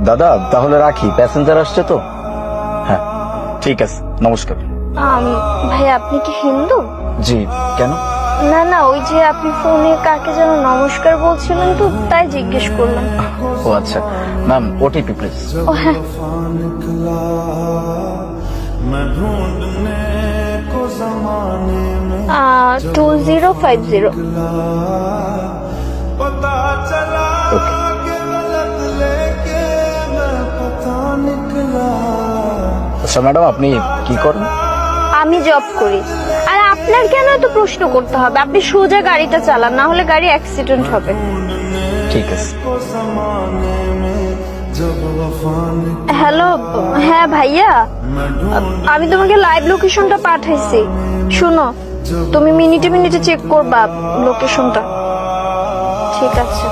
দাদা তাহলে রাখি, প্যাসেঞ্জার আসছে তো। হ্যাঁ ঠিক আছে, নমস্কার। ভাই আপনি কি হিন্দু? জি, কেন? না না, ওই যে আপনি ফোনে কাকে যেন নমস্কার বলছিলেন তো, তাই জিজ্ঞেস করলাম। ও আচ্ছা ম্যাম, ওটিপি প্লিজ। ও হ্যাঁ, 2050। ওকে। আচ্ছা ম্যাডাম, আপনি কি করেন? আমি জব করি। আর আপনার কেন এত প্রশ্ন করতে হবে? আপনি সোজা গাড়িটা চালান, না হলে গাড়ি অ্যাক্সিডেন্ট হবে। ঠিক আছে। হ্যালো, হ্যাঁ ভাইয়া, আমি তোমাকে লাইভ লোকেশনটা পাঠাইছি। শোনো, তুমি মিনিটে মিনিটে চেক করবা লোকেশনটা। ঠিক আছে।